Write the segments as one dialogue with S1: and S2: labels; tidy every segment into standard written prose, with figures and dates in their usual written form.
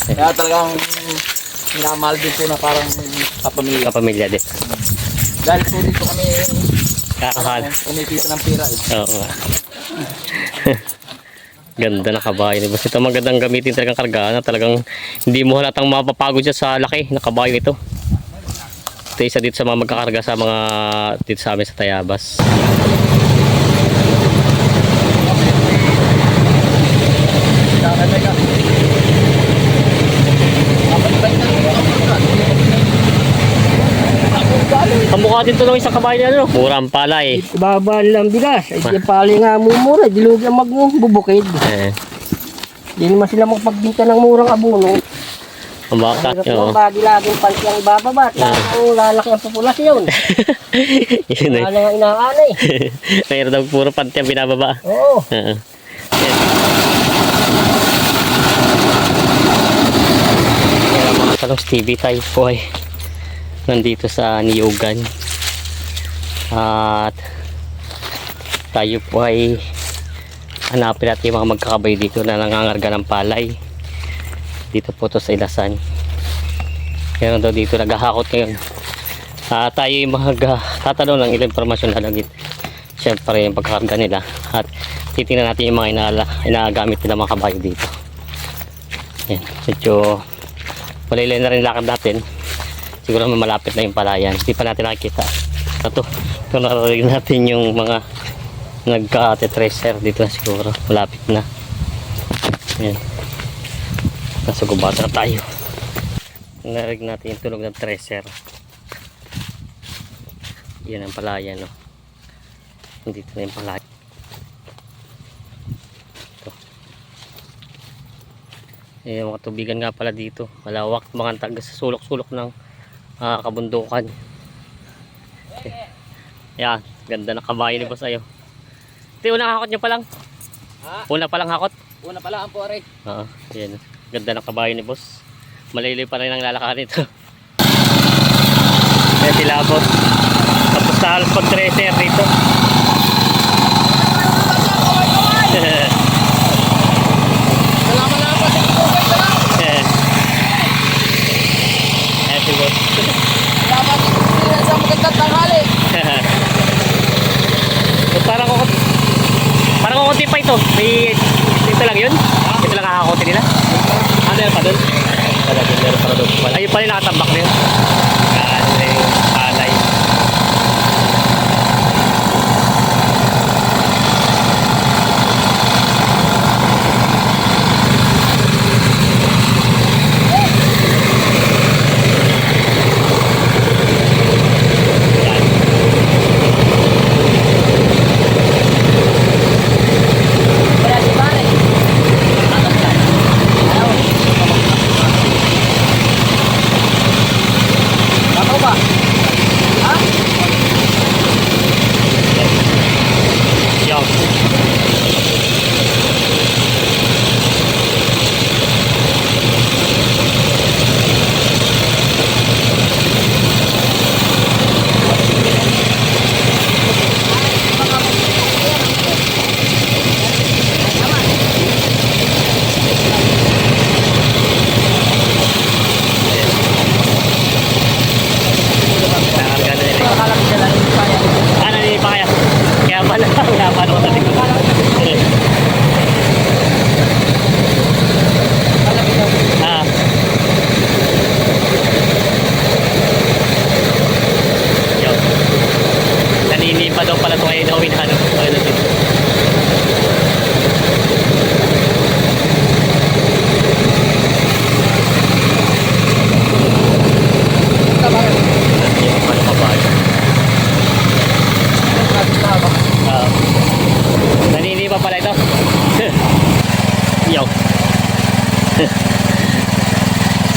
S1: Kaya talagang minamahal din po na parang kapamilya.
S2: Kapamilya din.
S1: Dahil po dito kami
S2: Kakahal.
S1: kumikita ng pira eh.
S2: Oo nga. Ganda na kabayo ni boss. Ito magandang gamitin talagang kargaan. Talagang hindi mo halatang mapapagod siya sa laki na kabayo ito. Ito isa dito sa mga magkakarga sa mga dito sa amin sa Tayabas. Kamukha din ito ng isang kabayo na ano. Murang palay.
S3: Babaan lang bigas. Ay di pali nga mumura. Dilog ang magbubukid. Hindi naman sila magpagbita ng murang abono.
S2: Ang baka.
S3: Hirap ng bagi laging pansi ang ibababa. Ang lalaki ang populasyon.
S2: Yun eh.
S3: Wala nga inaanay.
S2: Mayroon daw puro panty ang binababa.
S3: Oo.
S2: Yan. Kaya mga talong Stevie tayo po ay nandito sa Niyugan. At tayo po ay hanapin natin yung mga magkakabay dito na nangangarga ng palay. Dito po to sa Ilasan. Kaya daw dito naghahakot ngayon. Tayo yung tatanong ng ilang impormasyon na lang dito. Siyempre yung pagkakarga nila. At titingnan natin yung mga inagamit nila mga kabayo dito. Yan. Medyo malilay na rin lakad natin. Siguro malapit na yung palayan. Hindi pa natin nakikita. Ito narinig natin yung mga nagka-treasure dito na siguro. Malapit na. Yan. Nasa gubata na tayo. Narinig natin yung tunog ng treasure. Yan ang palayan, no? Dito na yung palayan. Ito. Yung mga tubigan nga pala dito. Malawak. Mga taga sa sulok-sulok ng kabundukan. Okay. Yan. Ganda ng kabayo ni boss ayo. Ito yung unang hakot nyo pa lang.
S1: Ha?
S2: Una pa lang hakot.
S1: Una pala ang pore.
S2: Oo. Yan. Ganda ng kabayo ni boss. Maliliw pa rin ang lalakaran nito. Kaya sila boss. Tapos sa halos pag-treasure dito.
S1: Salamat na po.
S2: Ayan si boss.
S1: Salamat sa magandang tanghali.
S2: Parang kukunti pa ito. Dito lang yun? Dito lang kakakunti nila? Ano yan pa doon? Meron pa doon. Ayun pa rin nakatambak na yun. Ano yung palay.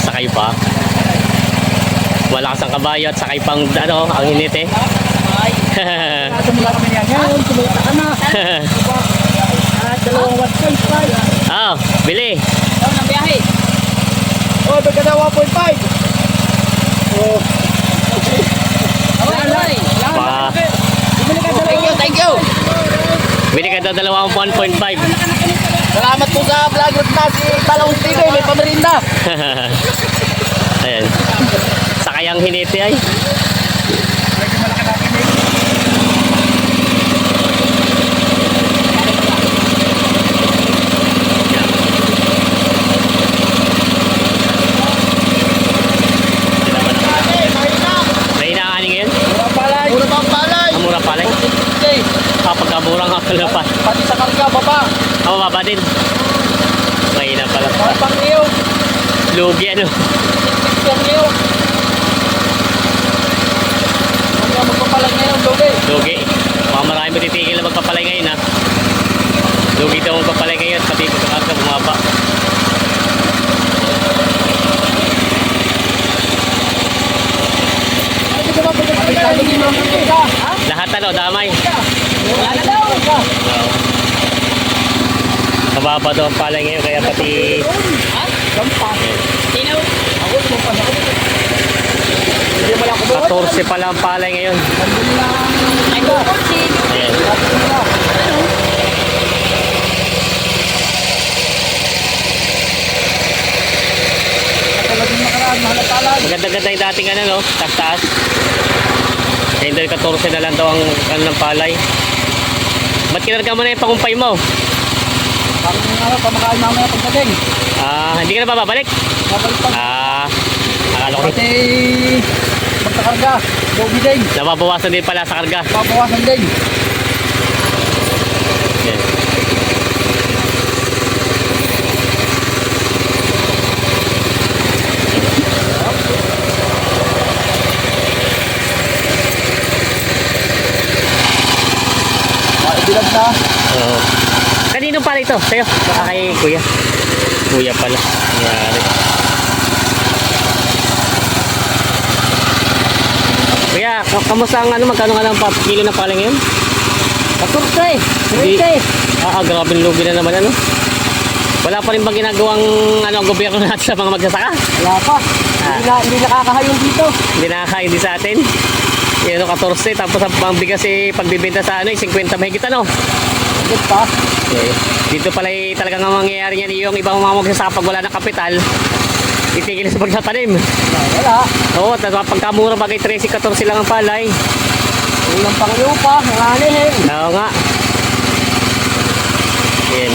S2: Sakay pa. Malakas ang kabayo at sakay pang ano, ang init eh.
S3: Tumula kami yan. Yan, tumula ka na. Dalawang 1.5.
S2: Ah, bili.
S1: Ano nang biyahe?
S3: Oh, pagkada 1.5. Oh.
S2: Pa.
S1: Thank you.
S2: Bili ka daw dalawang 1.5.
S1: Salamat po sa vlogger na si Talong TV. May pamerinda.
S2: Ayan. Sakayang hiniti ay. May inaani ngayon?
S1: Mura palay. Mura pang palay.
S2: Ang mura pala. Kapag mura nga pala pa.
S1: Pati sa karga, baba.
S2: Ang mababa din. Mahina pala.
S1: Mura pang iyo.
S2: Lugi ano.
S1: Pang iyo. Hanggang magpapalay ngayon, Lugi.
S2: Lugi. Baka marami matitigil na magpapalay ngayon ha. Lugi daw magpapalay ngayon. Pati pagkakarga bumaba. Lahat ano, damay.
S1: Wala na daw.
S2: Mababa daw ang palay ngayon kaya pati
S1: Gampa. Tinaw. Ako, lumpas ako. Hindi mo lang ako doon.
S2: 14 pala ang palay ngayon.
S1: Nandun lang. Ay, ko.
S2: Ayan.
S1: Talagang nakaraan, mahal na palay.
S2: Maganda-ganda yung dating ano no, taas-taas. Ngayon dahil 14 na lang daw ang ano ng palay. Ba't kinarga mo na yung pangumpay mo?
S1: Parang ano, pamakain mamaya pagdating.
S2: Hindi ka na ba babalik?
S1: Babalik pa.
S2: Akala ko
S1: Pati magkakarga. Lugi din.
S2: nababawasan din pala sa karga.
S1: Pabawasan din.
S2: Yan.
S1: Bilang na.
S2: Oo. Kaninong pala ito? Sa'yo? Baka kay kuya. Kuya pala. Nangyari. Kuya, kamusta ang ano? Magkano nga lang pa kilo na pala ngayon?
S3: 14.
S2: Hindi.
S3: 20.
S2: Grabe lugi na naman ano. Wala pa rin bang ginagawang ano, ang gobyerno natin sa mga magsasaka?
S3: Wala pa. Hindi nakakahayon dito.
S2: Hindi nakakain din sa atin. Yan o, 14. Tapos ang bigas eh, pagbibenta sa ano, 50 mahigit ano.
S3: Higit pa.
S2: Okay. Dito pala eh, talagang ang mangyayari niyan yung ibang mga magsasaka pag wala ng kapital, itigil sa pagtatanim.
S3: Wala.
S2: Oo, tapos pagkamura bagay 13-14 lang ang palay.
S3: Ulang pang lupa. Nanganihin.
S2: Oo nga. Yan.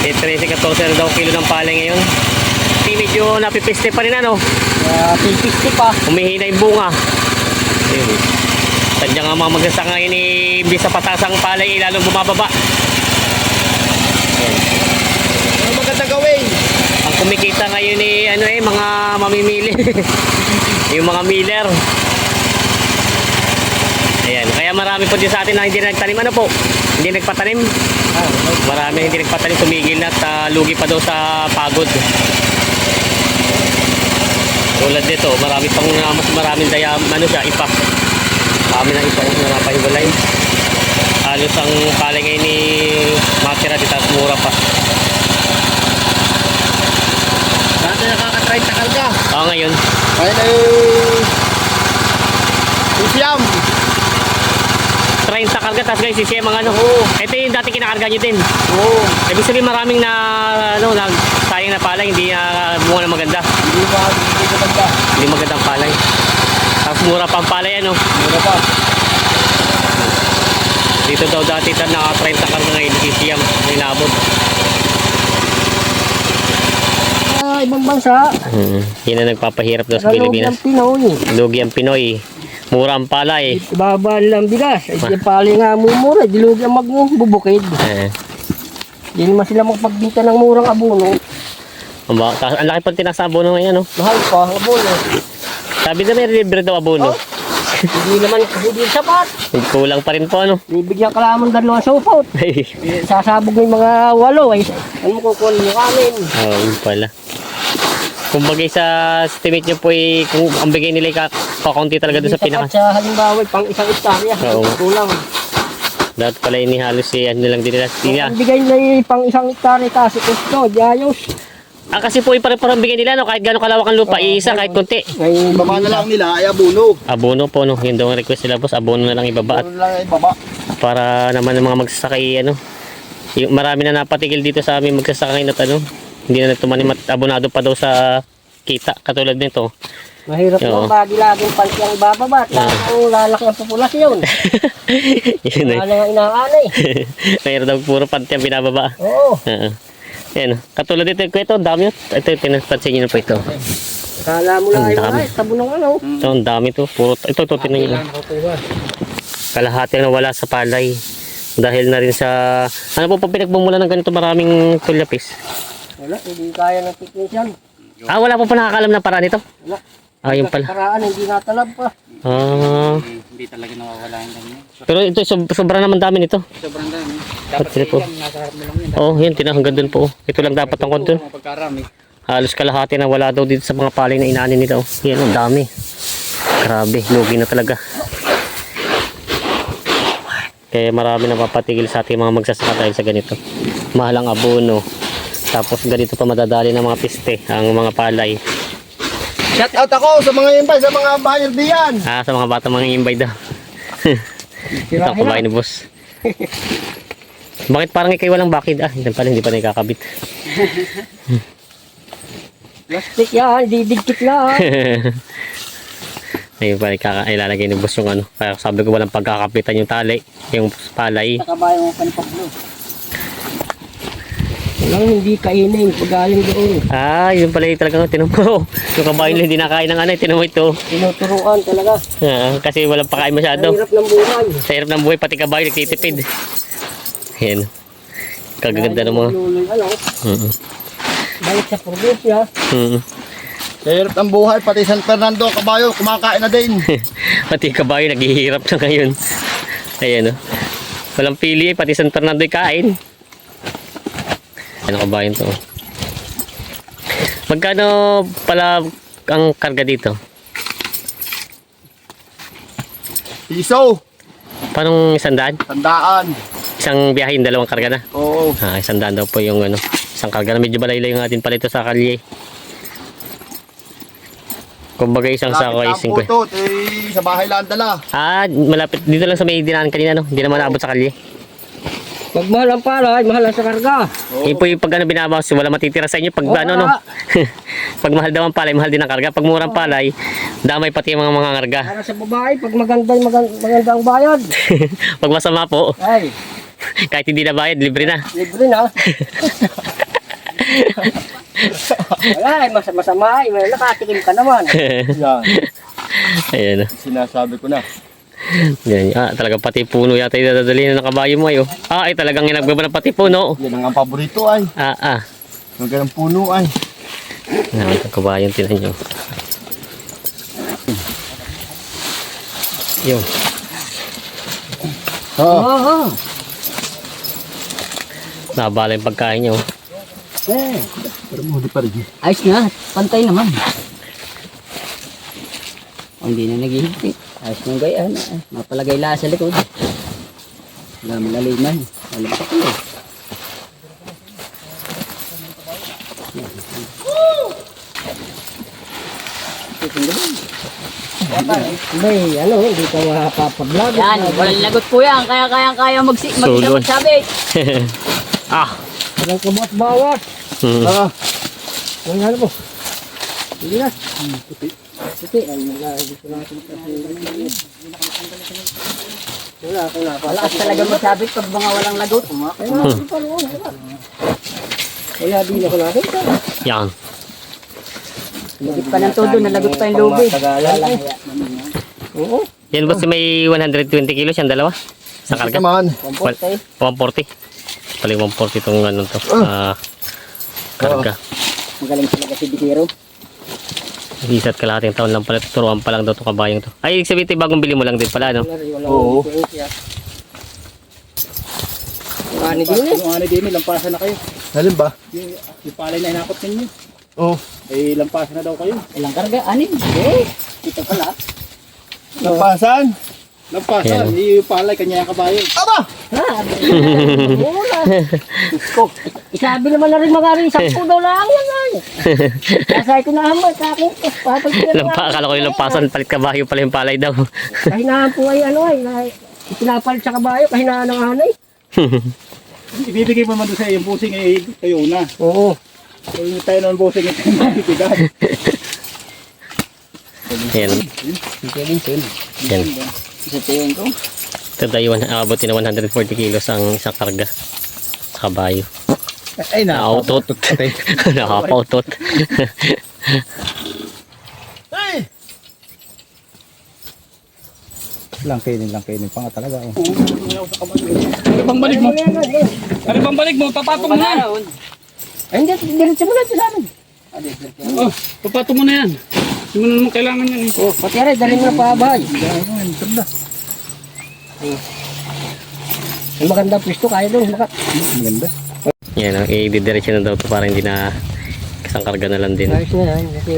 S2: 13-14 daw kilo ng palay ngayon. Medyo napipiste pa rin ano.
S3: Pipiste pa.
S2: Humihina yung bunga. Ayun. Sadya nga mga magsasaka ngayon eh, imbis sa patasang palay, lalong bumababa.
S1: Ano maganda gawin?
S2: Ang kumikita ngayon eh, ano eh, mga mamimili. Yung mga miller. Ayan, kaya marami po din sa atin na hindi nagtanim. Ano po? Hindi nagpatanim. Marami hindi nagpatanim, tumigil na at lugi pa daw sa pagod. Tulad dito, marami pang mas maraming daya, ano siya, ipak. Kami na ipak na napahiwalay. Halos ang palay ngayon ni matira dito at mura pa.
S1: Dati nakaka-try sa karga.
S2: Ngayon,
S1: Ngayon ay... Sisiyam.
S2: 30 karga, tapos guys, sisiyem ang ano.
S1: Oo.
S2: Ito yung dati kinakarga nyo din.
S1: Oo.
S2: Ibig sabihin maraming na, ano, sayang na palay, hindi na bunga na maganda.
S1: Hindi maganda.
S2: Hindi magandang palay. Tapos mura pa ang palay, ano.
S1: Mura pa.
S2: Dito daw dati na 30 karga ngayon, sisiyam, may nabot.
S3: Ibang bansa.
S2: Yan ang nagpapahirap daw sa
S3: Nalog
S2: Pilipinas.
S3: ng Pinoy.
S2: Lugi ang Pinoy. Mura ang palay.
S3: Ibaba lang bigas. Ay di pali nga mumura. Dilugi ang magbubukid. Hindi naman sila magpagbinta ng murang abono.
S2: Ang laki pang tinasa abono ngayon, no?
S3: Mahal pa ang abono.
S2: Sabi na may libre daw abono.
S3: Hindi naman hindi sapat.
S2: Kulang pa rin po, ano?
S3: Bibigyan ka lamang dalawang sopot. Sasabog ng mga 8. Ay, ano mo kukunin yung amin?
S2: Yun pala. Kumbaga sa estimate nyo po kung ang bigay nila kakaunti talaga doon sa
S3: Hindi
S2: pinaka.
S3: sapat sa halimbawa pang isang hektarya.
S2: Oo.
S3: Kulang.
S2: Dapat pala inihalos ano lang din nila.
S3: Ang bigay na pang isang hektarya kasi gusto. Di ayos.
S2: Kasi po pare-parang bigay nila, no? Kahit gano'ng kalawak ang lupa, iisa kahit konti.
S3: Ngayon,
S1: Baba na lang nila ay abono.
S2: Abono po, no? Yun daw ang request nila, boss. Abono na lang ibaba at
S1: Abono lang ay baba.
S2: para naman ng mga magsasakay, ano. Yung marami na napatigil dito sa aming magsasaka ngayon at ano. Hindi na nagtumanim at abonado pa daw sa kita katulad nito.
S3: Mahirap
S2: Oo.
S3: yung laging panty ang ibababa at ang lalaki ang populasyon.
S2: Yun eh.
S3: Wala nga inaanay.
S2: Mayroon daw puro panty ang binababa.
S3: Oo.
S2: Oo. Yan. Katulad dito, ito, ang dami. Ito, pinapansin nyo na po ito.
S3: Kala mo lang ay
S2: Ang dami.
S3: wala, tabo ng ano.
S2: Ito, ang dami to. Puro, ito, tinan nyo. Kalahati na wala sa palay. Dahil na rin sa, ano po pa pinagbumula ng ganito maraming tulyapis?
S3: Wala, hindi kaya ng technician.
S2: Ah, wala po pa nakakalam na paraan ito?
S3: Wala.
S2: Ah, yung pala.
S3: Karaan, hindi natalab pa.
S2: Ah.
S1: Hindi talaga nawawala yung ganyan.
S2: Pero ito, sobra naman dami nito.
S1: Sobrang dami.
S2: Dapat sila po.
S1: Nasa harap mo lang yun.
S2: Oo, yun, hanggang doon po. Ito lang dapat ang konton.
S1: Pagkarami.
S2: Halos kalahati na wala daw dito sa mga palay na inaanin nito. Yan, ang dami. Grabe, lugi na talaga. Kaya marami na papatigil sa ating mga magsasaka dahil sa ganito. Mahal ang abono. Tapos ganito pa madadali ng mga piste, ang mga palay.
S1: Shout out ako sa mga impay, sa mga buyer diyan.
S2: Ah, sa mga bata mga imbay daw. Ito ang kabahay ni boss. Bakit parang ikay walang bakid? Ah, hindi pala, hindi pa nakakabit.
S3: Plastic yan, didikit lang.
S2: Ayun pa, ilalagay ni boss yung ano. Kaya sabi ko walang pagkakapitan yung tali, yung palay.
S3: Nakabayo mo panipaglo. Walang hindi kainin pag galing doon.
S2: Ah, yun pala yung talagang tinan mo. Yung kabayo na hindi nakain ng ano, tinan mo ito.
S3: Tinuturuan talaga.
S2: Ah, kasi walang pakain masyado.
S3: Ang hirap ng buhay.
S2: Sa hirap ng buhay, pati kabayo nagtitipid. Ayan. Kagaganda ng mga.
S3: Luloy, ano, balik sa probinsya.
S1: Sa hirap ng buhay, pati San Fernando, kabayo, kumakain na din.
S2: Pati kabayo naghihirap na ngayon. Ayan o. Walang pili, pati San Fernando kain. Ano kabayan to? Magkano pala ang karga dito?
S1: Piso,
S2: Parang 100?
S1: tandaan.
S2: Isang biyahe, dalawang karga na.
S1: Oo.
S2: Ah, 100 daw po yung ano. Isang karga na medyo balay-lay yung atin pala ito sa kalye. Kumbaga isang sako ay 50.
S1: Putot, sa bahay lang dala.
S2: Ah, malapit dito lang sa may dinaan kanina no. Hindi naman naabot sa kalye.
S3: Pag mahal ang palay, mahal ang sa karga.
S2: Yun po yung pag ano binabawas, wala matitira sa inyo pag
S3: Oo,
S2: ano no.
S3: wala.
S2: Pag mahal daw ang palay, mahal din ang karga. Pag murang palay, damay pati yung mga karga.
S3: Para sa babae, pag maganda ang bayad.
S2: Pag masama po,
S3: Ay,
S2: kahit hindi na bayad, libre na.
S3: libre na. Wala, ay, masama ay, nakatikim ka naman.
S1: Yan,
S2: Ayan.
S1: sinasabi ko na.
S2: Yan. Ah, talaga pati puno yata yung dadali na ng kabayo mo ayo. Ah, ay talagang inagbaba ng pati puno.
S1: Yan ang paborito ay.
S2: Ah.
S1: Ang ganang puno ay.
S2: Yan, ang kabayo tinan nyo. Yun.
S1: Oo.
S3: Oo.
S2: Nabala yung pagkain nyo.
S1: Pero mo pa rin.
S3: Ayos na, pantay naman. O, hindi na naghihigpit. Ayos ng gayaan. Mapalagay lang sa likod. Wala malaliman. Wala pa ko. Bay, ano, hindi ka mapapablog.
S4: Yan, walang lagot po yan. Kaya kaya mag-isa
S2: Sulod.
S4: magsabit.
S2: Ah.
S3: Walang kabot-bawat.
S1: Ah,
S3: Ano ano po? Hindi na. Puti. Ay, gusto natin kasi. Wala.
S4: Malakas talaga magsabit pag mga walang lagot.
S3: Ay, natin pa noon. Kaya di na ko natin.
S2: Yan.
S4: Lagit pa ng todo, nalagot pa yung lubi.
S3: Tagalan. Oo.
S2: Yan boss, may 120 kilos yan, dalawa. Sa karga.
S1: naman.
S2: 140. Pala yung 140 itong ano to. Karga.
S4: Magaling talaga si Bigero.
S2: Isa't kalahating taon lang pala. Turuan pa lang daw itong kabayong to. Ay, ibig sabihin ito, bagong bili mo lang din pala, no?
S1: Oo.
S3: Ano din eh?
S1: Yung ano din, lampasan na kayo. Alin ba? Yung palay na inakot ninyo. Oo. Eh, lampasan na daw kayo.
S4: Ilang karga? Anin? Eh, ito pala.
S1: Lampasan? Lampasan,
S2: Yan.
S1: yung palay, kanya yung kabayo. Aba!
S3: Mula. Isabi naman na rin mga rin. 10 daw lang yan ay. Kasay ko na hamay. Kakin.
S2: Akala ko yung lampasan, palit kabayo pala yung palay daw.
S3: Kahinaan po ay ano ay. Pinapalit sa kabayo. Kahinaan ng hanay.
S1: Ibibigay mo naman doon sa yung pusing, eh, kayo na.
S3: Oo.
S1: Hindi tayo nang busing ito yung magtitigan.
S2: Ayan. Ayan.
S3: Sa tingin ko.
S2: Ito tayo, abutin na 140 kilos ang isang karga sa kabayo.
S1: Ay,
S2: Nakautot. Nakapautot.
S1: Ay! Lang kainin pa nga talaga. Oh. Ano bang balik mo? Ano bang balik mo? Papatong mo na.
S3: Ay, hindi. Diretso mo na ito sa amin.
S1: Oh, papatong mo na yan. Hindi mo na naman kailangan yan.
S3: Oh, pati aray, dali mo na pabahay.
S1: Ganda.
S3: Ang maganda pwesto, kaya doon.
S1: Maganda.
S2: Yan, i-diretso na daw ito para hindi na isang karga na lang din.
S3: Ayos na yan. Kasi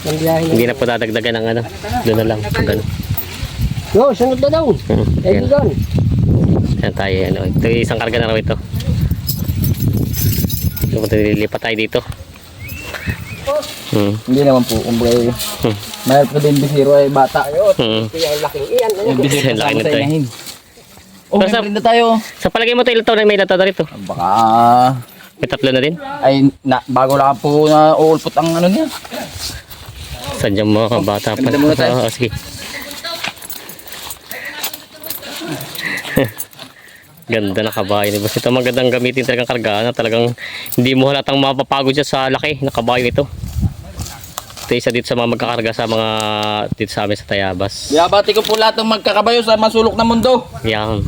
S3: ang biyahe na.
S2: Hindi na po dadagdagan ng ano. Doon na lang. Ganun.
S3: Yo, sunod na daw.
S2: Yan.
S3: Kaibigan.
S2: Yan tayo. Ano. Ito isang karga na raw ito. So, lilipat tayo dito.
S1: Hindi naman po. Kumbaga, mayroon ko din bisiro ay bata.
S3: Kaya ang laking iyan.
S2: Yung bisiro laki nito eh.
S1: Oh,
S2: Pero sa-
S1: may na tayo.
S2: Sa palagay mo ito, ilang taon na may ilang taon na rito?
S1: Baka,
S2: May tatlo na din?
S1: ay, bago lang po na uulpot ang ano niya.
S2: Sadyang mga bata pa.
S1: Ganda muna tayo.
S2: Oo, sige. Ganda na kabayo ni boss. Ito magandang gamitin talagang kargaan na talagang hindi mo halatang mapapagod siya sa laki na kabayo ito. Ito isa dito sa mga magkakarga sa mga dito sa amin sa Tayabas.
S1: Yabati ko po lahat ng magkakabayo sa masulok na mundo.
S2: Yan.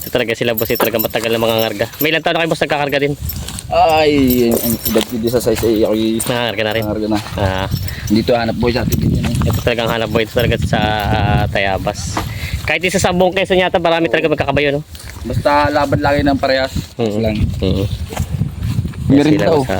S2: Ito talaga sila boss. Ito talaga matagal na mga karga. May ilang taon na kayo boss nagkakarga din?
S1: Ay, ang edad ko din sa size ay ako'y
S2: Nakakarga na rin.
S1: nangarga na.
S2: Ah,
S1: Dito hanap boy sa atin din yan.
S2: ito talagang hanap buhay ito talaga sa Tayabas. Kahit isa sa buong Quezon yata marami talaga magkakabayo no?
S1: Basta laban lagi ng parehas. Lang.
S2: Yes,
S1: Meron
S2: sila
S1: daw.
S2: sa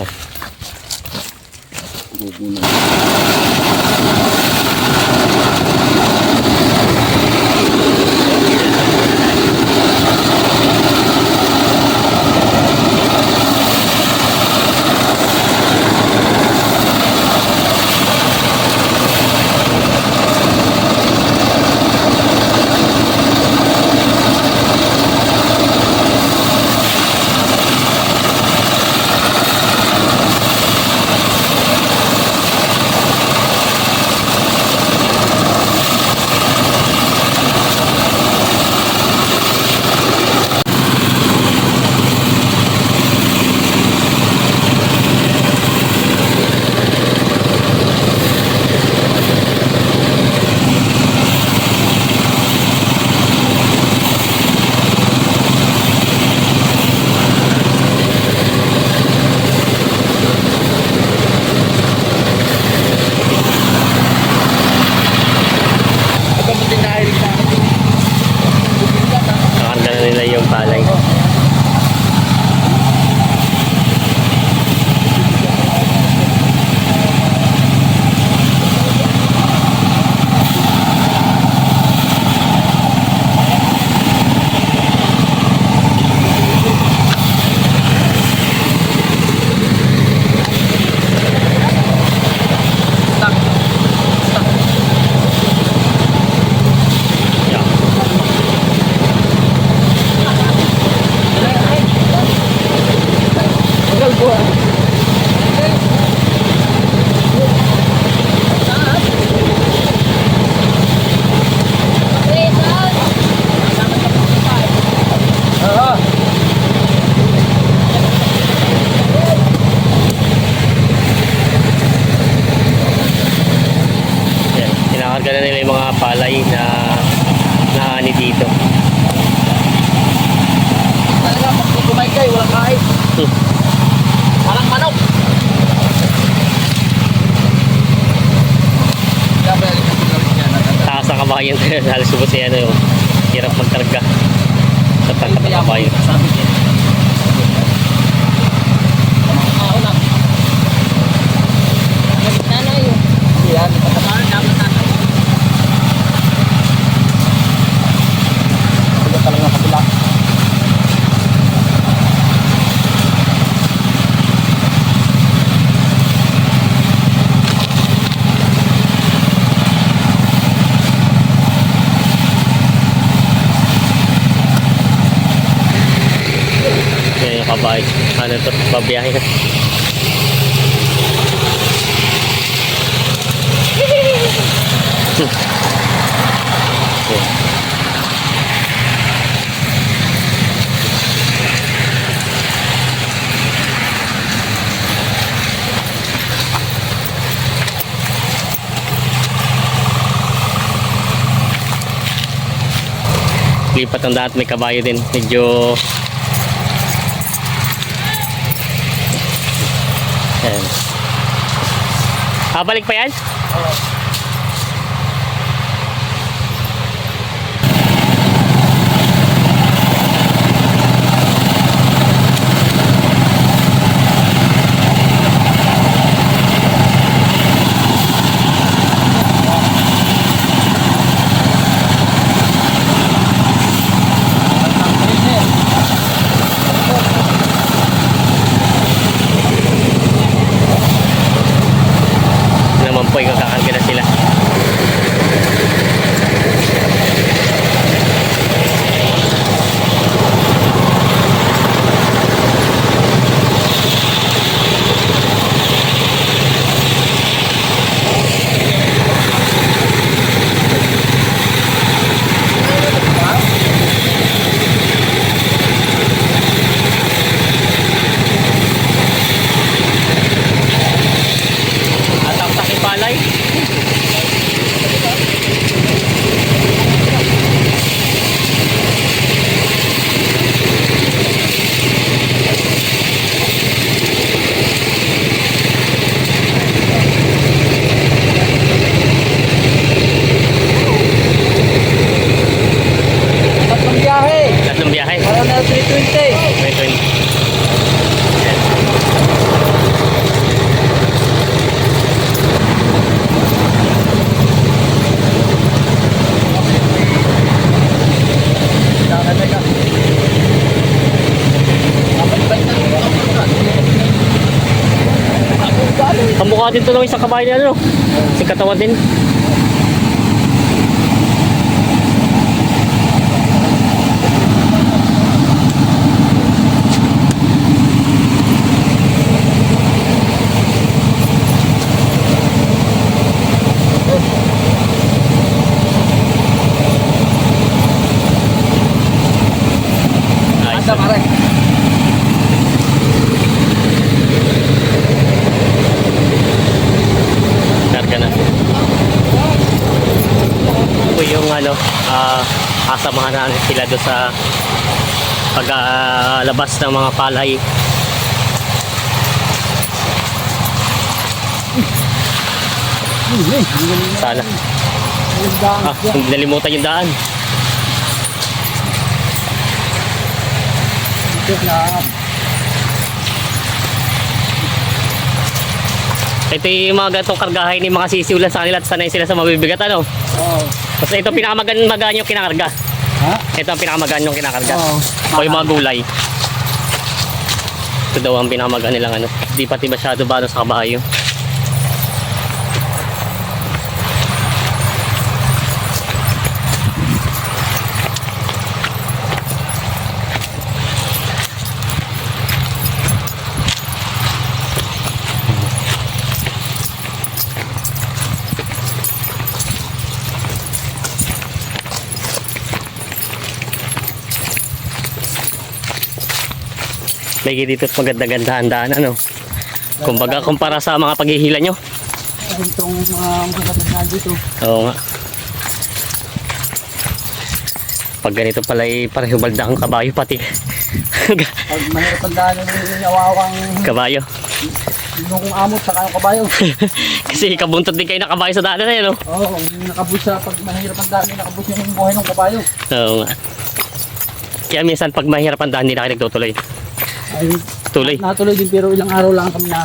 S2: nakakarga na nila yung palay. Yan, kinakarga na nila yung mga palay na naani dito.
S1: Talaga, pag kumaykay, walang kain. Parang manok.
S2: Taas na kabayan. Halos subos yan yung hirap magkarga sa tangkat ng kabayo.
S1: Sabi niya. Yan, pagkamarin namin natin. Ito talaga kabila.
S2: Bye. Ano to? Babiyahe na. Lipat ang daan, may kabayo din. Medyo ayan. Balik pa yan? Naman po, ikakarga na sila. At ang takipalay.
S3: Tatlong biyahe.
S2: Tatlong biyahe.
S3: Parang na 320.
S2: May 20. Kamukha din ito ng isang kabayo na ano. Si katawan din. Ayos.
S3: Anda pare.
S2: Karga na. Ito yung ano, kasamahan natin sila doon sa paglabas ng mga palay. Sana. Hindi nalimutan yung daan. Ito yung mga gantong kargahay ni mga sisiulan sa kanila at sanay sila sa mabibigat ano.
S3: Oo.
S2: Basta ito pinakamagaan yung kinakarga.
S3: Ha?
S2: Ito ang pinakamagaan yung kinakarga.
S3: Oo.
S2: O yung mga gulay. Ito daw ang pinakamagaan nilang ano. Di pati masyado ba sa kabayo. Lagi dito at maganda-gandahan daan ano. Kumbaga kumpara sa mga paghihila nyo.
S3: Itong mga na dito.
S2: Oo nga. Pag ganito pala ay pareho balda ang kabayo pati.
S3: Pag mahirap ang daan yung awawang
S2: Kabayo.
S3: yung amot sa kayong kabayo.
S2: Kasi kabuntot din kayo na kabayo sa daan na yun.
S3: Oo, nakabus sa pag mahirap ang daan, nakabus yung buhay ng kabayo.
S2: Oo nga. Kaya minsan pag mahirap ang daan, hindi na kayo nagtutuloy.
S3: Ay,
S2: Tuloy.
S3: natuloy din pero ilang araw lang kami na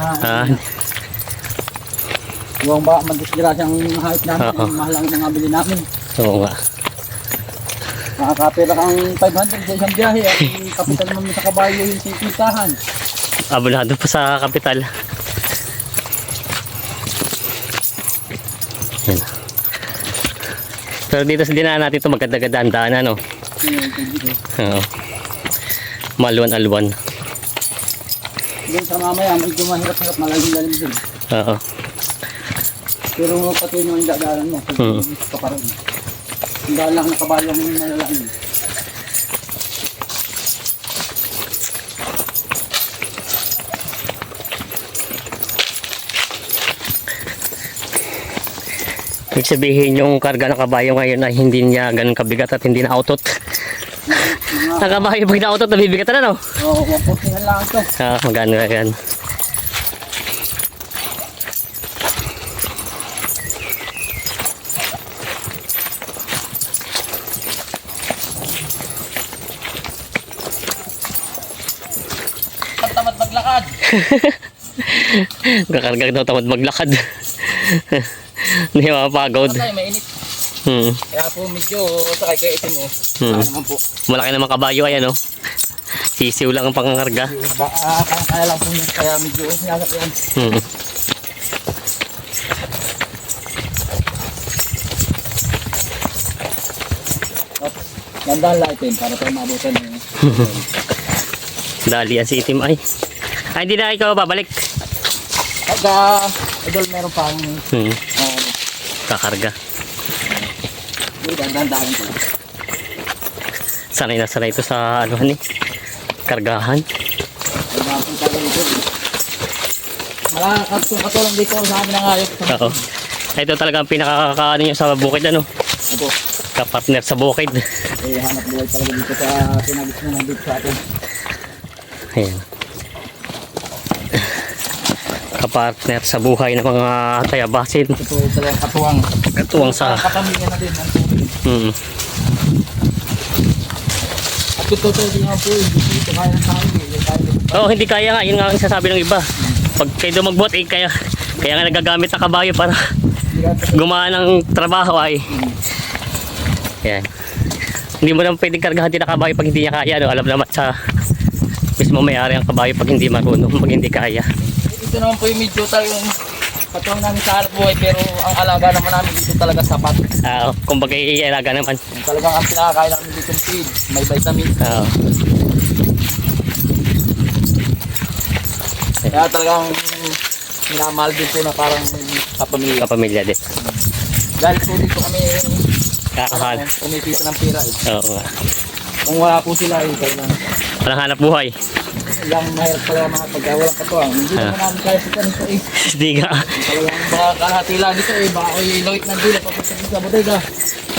S3: huwag ba magdisgrasya ang hayop namin,
S2: Oo.
S3: mahal ang mga bili namin.
S2: Oo nga.
S3: Nakakapira kang 500 sa isang biyahe at yung kapital naman sa kabayo yung sisintahan.
S2: Abulado pa sa kapital. Yan. Pero dito sa dinaan natin ito maganda-gandaan daan ano. Oo. Maluwan-alwan.
S1: Doon sa mamaya, medyo mahirap-hirap, malalim-lalim din.
S2: Oo.
S1: Pero pati yung dadaanan mo,
S2: Hmm.
S1: ka pa rin. Ang daan lang na kabayo ang malalain.
S2: Ibig sabihin yung karga ng kabayo ngayon ay hindi niya ganun kabigat at hindi na autot. Ang kabayo pag na-autot, nabibigat na, no?
S1: Oo, 140 lang ito.
S2: Magano yan.
S1: Tamad maglakad.
S2: Kakarga daw tamad maglakad. Hindi mapapagod.
S1: Patay, mainit. Kaya po medyo sakay kayo itim mo.
S2: Hmm.
S1: Naman po.
S2: Malaki naman kabayo, ayan, no? Sisiw lang ang pangangarga.
S1: Kaya lang po yun. Kaya medyo sinasakyan.
S2: Hmm.
S1: Gandaan lang itim para tayo maabutan yun.
S2: Dali ang si Itim ay. Ay, hindi na ikaw babalik.
S1: Pagka, idol meron pang
S2: Kakarga.
S1: gandaan ko.
S2: Sanay na sanay ito sa ano ni kargahan.
S1: Katulong dito sa amin ang ayok.
S2: Oo. Ito talaga ang pinakakaano niya sa bukid, ano?
S1: Ito.
S2: Kapartner sa bukid.
S1: Hanap buhay talaga dito sa pinagis na nandito sa atin.
S2: Ayan. Kapartner sa buhay ng mga tayabasin.
S1: Ito talaga katuwang.
S2: Katuwang sa...
S1: Kapamilya na din ang tubig. At ito din nga po, dito kaya ng tao.
S2: Oo, hindi kaya nga. Yun nga ang isasabi ng iba. Pag kayo magbot, kaya nga nagagamit ang kabayo para gumaan ng trabaho ay. Yan. Hindi mo naman pwedeng kargahan din ang kabayo pag hindi niya kaya. No? Alam naman sa mismo may-ari ang kabayo pag hindi marunong, pag hindi kaya.
S1: Ito naman po yung medyo talagang katuwang namin sa hanap buhay, pero ang alaga naman namin dito talaga sapat.
S2: Kumbaga ialaga naman.
S1: Talagang ang pinakakain namin dito yung feed, may vitamin. Kaya talagang minamahal din po na parang kapamilya.
S2: Kapamilya din.
S1: Dahil po dito kami
S2: Kakahal.
S1: kumikita ng pera eh.
S2: Oo nga.
S1: Kung wala po sila eh, talagang
S2: Walang hanap buhay.
S1: ilang mahirap talaga mga pagka walang katuwang. Hindi naman namin kaya po nito eh.
S2: Hindi nga.
S1: Talagang baka kalahati lang dito eh, baka ko yung loit ng dila papunta dito sa bodega.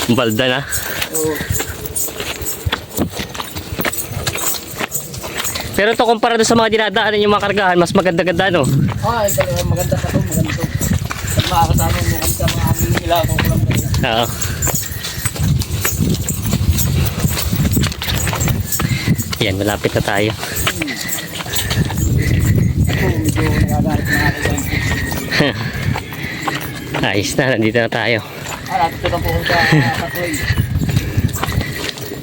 S2: Balda na.
S1: So,
S2: Pero ito kumpara doon sa mga dinadaanan yung mga kargahan, mas maganda-ganda, no?
S1: talagang maganda pa to, maganda to. At makakasama mo kami sa mga amin nila kung walang ganyan.
S2: Oo. Yan, malapit na tayo.
S1: Medyo nagagalit na natin.
S2: Ayos na, nandito na tayo.
S1: Natin ko po sa Katoy.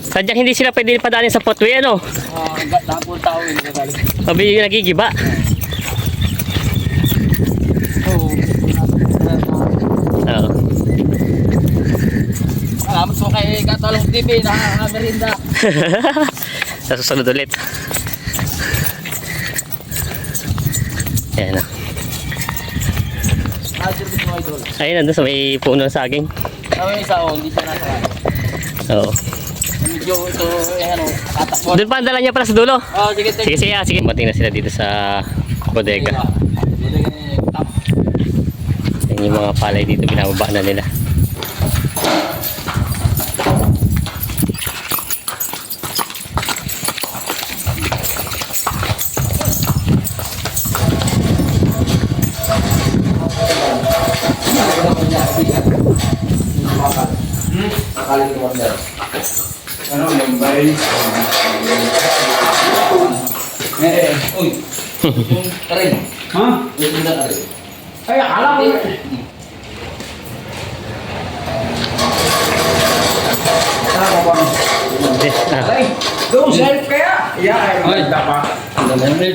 S2: Sadyang hindi sila pwede padaanin sa potway, ano?
S1: Dapol tao yung nagagalit.
S2: Mabili yung nagigiba.
S1: So,
S2: Oo.
S1: salamat po kay Katolong TV na merinda.
S2: Sa susunod ulit. Ayan na.
S1: Service mo idol.
S2: Ayun, nandun sa may puno ng saging.
S1: Kami isa o, hindi siya nasa kanya.
S2: Oo.
S1: Medyo ito, ano, tatakbo.
S2: Doon pa ang dala niya pala sa dulo.
S1: Sige,
S2: Sige, sige, sige. Mating na sila dito sa bodega. Yan yung mga palay dito, binababa na nila.
S1: Ano yung baril? Uy. Yung karin. Ha? Yung karin. Ay, akala ko.
S2: Ay,
S1: Doon, self kaya? Yeah, ay, dapat. Ang dami.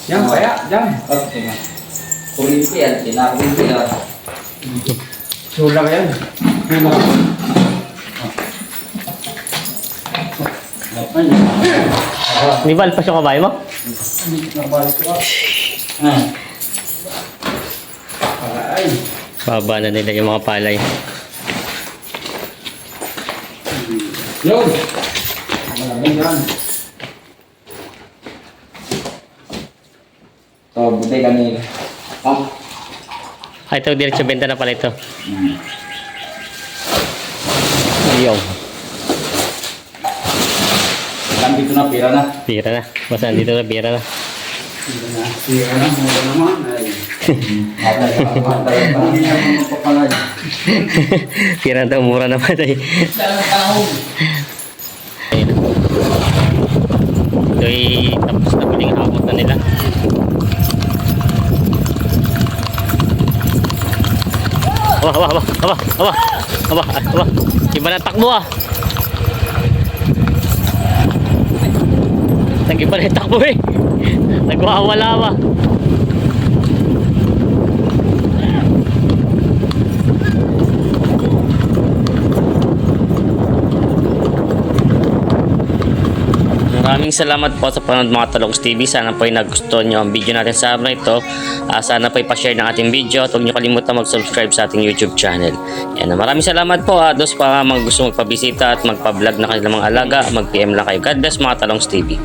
S1: Yan, kaya, yan. Kurinti yan, sinakurinti yan. Sulang yan.
S2: Di ba alpas yung kabayo mo? Baba na nila yung mga palay.
S1: Yun! Malamig yan. Ito, buti kanil. Oh.
S2: Ay, ito, diretso benta na pala ito. Ayaw.
S1: Dito na, pira na.
S2: Pira na. Basta dito na, pira na.
S1: Pira na, mura naman. Hindi naman magpapalay.
S2: Pira na daw, mura naman. Ayun. Ito'y tapos na piling hamot na nila. Aba. Iba na takbo ah. Nag-iba na yung takbo eh. Nagwawala ba? Maraming salamat po sa panonood mga Talongs TV. Sana po ay nagustuhan nyo ang video natin sa araw na ito. Sana po ay pa-share ng ating video at huwag nyo kalimutan mag-subscribe sa ating YouTube channel. Yan, maraming salamat po. Dos pa gusto magpabisita at magpa-vlog na kanilang mga alaga, mag-PM lang kayo. God bless mga Talongs TV.